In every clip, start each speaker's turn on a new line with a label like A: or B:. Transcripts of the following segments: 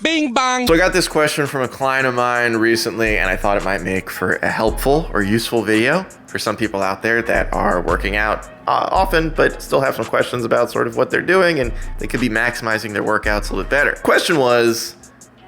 A: Bing bong.
B: So I got this question from a client of mine recently, and I thought it might make for a helpful or useful video for some people out there that are working out often, but still have some questions about sort of what they're doing, and they could be maximizing their workouts a little bit better. Question was,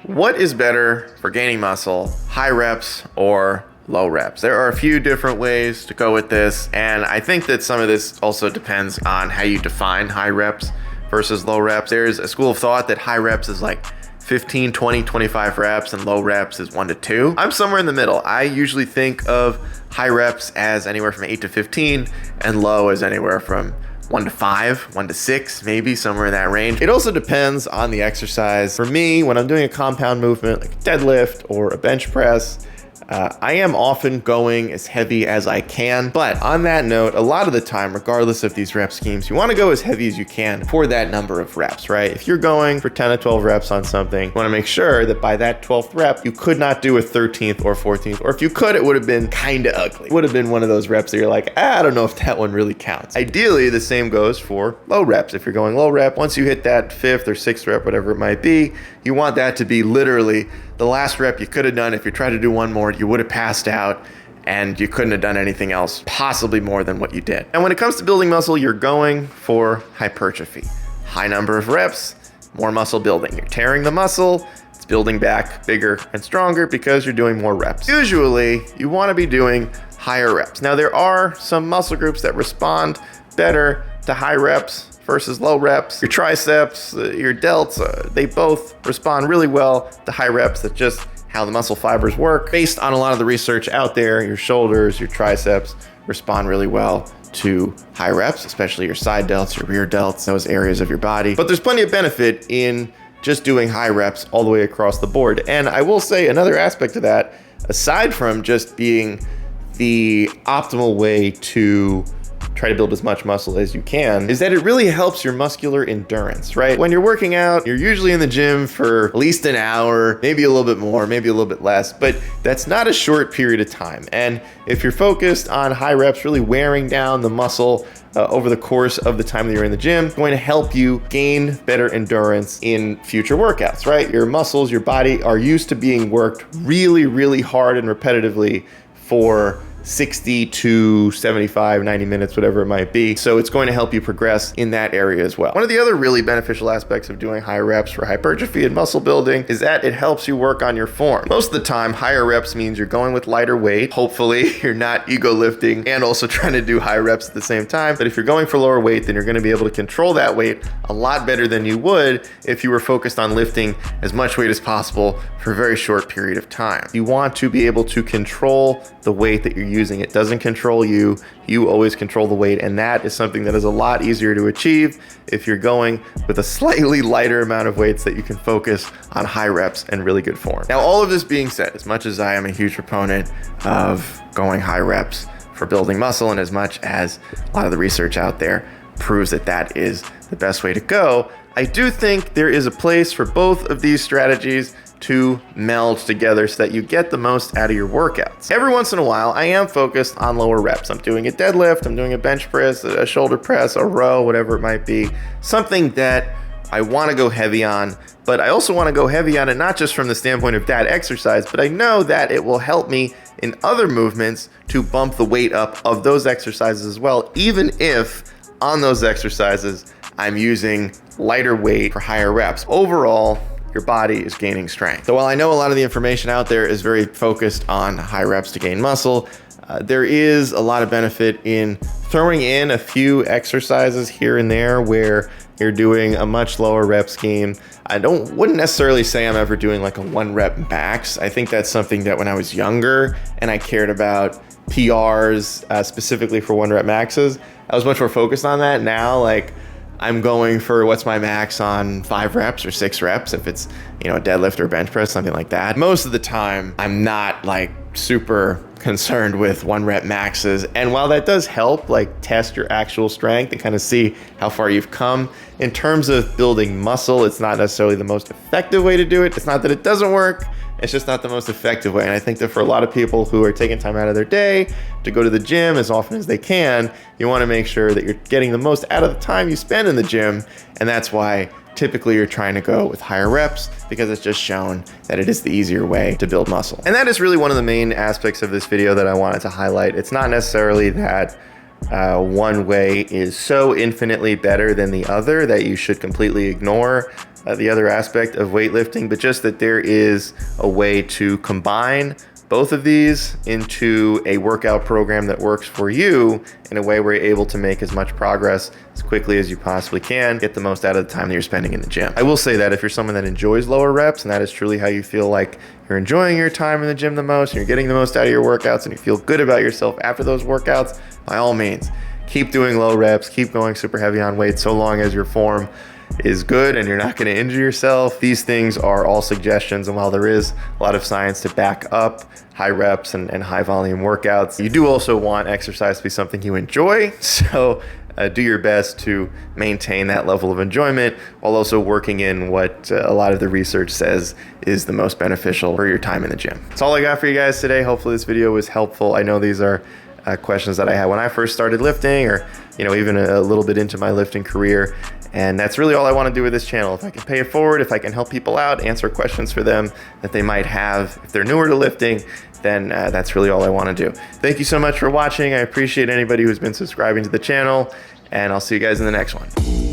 B: what is better for gaining muscle, high reps or low reps? There are a few different ways to go with this, and I think that some of this also depends on how you define high reps versus low reps. There's a school of thought that high reps is like 15, 20, 25 reps, and low reps is 1 to 2. I'm somewhere in the middle. I usually think of high reps as anywhere from 8 to 15 and low as anywhere from 1 to 5, 1 to 6, maybe somewhere in that range. It also depends on the exercise. For me, when I'm doing a compound movement like a deadlift or a bench press, I am often going as heavy as I can, but on that note, a lot of the time, regardless of these rep schemes, you want to go as heavy as you can for that number of reps, right? If you're going for 10 to 12 reps on something, you want to make sure that by that 12th rep, you could not do a 13th or 14th, or if you could, it would have been kind of ugly. It would have been one of those reps that you're like, I don't know if that one really counts. Ideally, the same goes for low reps. If you're going low rep, once you hit that 5th or 6th rep, whatever it might be, you want that to be literally the last rep you could have done. If you tried to do one more, you would have passed out and you couldn't have done anything else, possibly more than what you did. And when it comes to building muscle, you're going for hypertrophy. High number of reps, more muscle building. You're tearing the muscle, it's building back bigger and stronger because you're doing more reps. Usually, you want to be doing higher reps. Now, there are some muscle groups that respond better to high reps versus low reps. Your triceps, your delts, they both respond really well to high reps. That's just how the muscle fibers work. Based on a lot of the research out there, your shoulders, your triceps respond really well to high reps, especially your side delts, your rear delts, those areas of your body. But there's plenty of benefit in just doing high reps all the way across the board. And I will say another aspect of that, aside from just being the optimal way to try to build as much muscle as you can, is that it really helps your muscular endurance, right? When you're working out, you're usually in the gym for at least an hour, maybe a little bit more, maybe a little bit less, but that's not a short period of time. And if you're focused on high reps, really wearing down the muscle over the course of the time that you're in the gym, it's going to help you gain better endurance in future workouts, right? Your muscles, your body are used to being worked really, really hard and repetitively for 60 to 75, 90 minutes, whatever it might be. So it's going to help you progress in that area as well. One of the other really beneficial aspects of doing high reps for hypertrophy and muscle building is that it helps you work on your form. Most of the time, higher reps means you're going with lighter weight. Hopefully, you're not ego lifting and also trying to do high reps at the same time. But if you're going for lower weight, then you're going to be able to control that weight a lot better than you would if you were focused on lifting as much weight as possible for a very short period of time. You want to be able to control the weight that you're using. It doesn't control you. You always control the weight, and that is something that is a lot easier to achieve if you're going with a slightly lighter amount of weights that you can focus on high reps and really good form. Now, all of this being said, as much as I am a huge proponent of going high reps for building muscle, and as much as a lot of the research out there proves that that is the best way to go, I do think there is a place for both of these strategies to meld together so that you get the most out of your workouts. Every once in a while, I am focused on lower reps. I'm doing a deadlift, I'm doing a bench press, a shoulder press, a row, whatever it might be. Something that I want to go heavy on, but I also want to go heavy on it not just from the standpoint of that exercise, but I know that it will help me in other movements to bump the weight up of those exercises as well, even if on those exercises I'm using lighter weight for higher reps. Overall, your body is gaining strength. So while I know a lot of the information out there is very focused on high reps to gain muscle, there is a lot of benefit in throwing in a few exercises here and there where you're doing a much lower rep scheme. I wouldn't necessarily say I'm ever doing like a 1 rep max. I think that's something that when I was younger and I cared about PRs specifically for 1 rep maxes, I was much more focused on that. Now, like, I'm going for what's my max on 5 reps or 6 reps if it's, a deadlift or bench press, something like that. Most of the time, I'm not like super concerned with 1 rep maxes. And while that does help like test your actual strength and kind of see how far you've come, in terms of building muscle, it's not necessarily the most effective way to do it. It's not that it doesn't work. It's just not the most effective way. And I think that for a lot of people who are taking time out of their day to go to the gym as often as they can, you want to make sure that you're getting the most out of the time you spend in the gym. And that's why typically you're trying to go with higher reps because it's just shown that it is the easier way to build muscle. And that is really one of the main aspects of this video that I wanted to highlight. It's not necessarily that one way is so infinitely better than the other that you should completely ignore the other aspect of weightlifting, but just that there is a way to combine both of these into a workout program that works for you in a way where you're able to make as much progress as quickly as you possibly can, get the most out of the time that you're spending in the gym. I will say that if you're someone that enjoys lower reps and that is truly how you feel like you're enjoying your time in the gym the most and you're getting the most out of your workouts and you feel good about yourself after those workouts, by all means, keep doing low reps, keep going super heavy on weight so long as your form is good and you're not going to injure yourself. These things are all suggestions, and while there is a lot of science to back up high reps and high volume workouts, you do also want exercise to be something you enjoy. So do your best to maintain that level of enjoyment while also working in what a lot of the research says is the most beneficial for your time in the gym. That's all I got for you guys today. Hopefully this video was helpful. I know these are questions that I had when I first started lifting, or even a little bit into my lifting career. And that's really all I want to do with this channel. If I can pay it forward, if I can help people out, answer questions for them that they might have if they're newer to lifting, then that's really all I want to do. Thank you so much for watching. I appreciate anybody who's been subscribing to the channel, and I'll see you guys in the next one.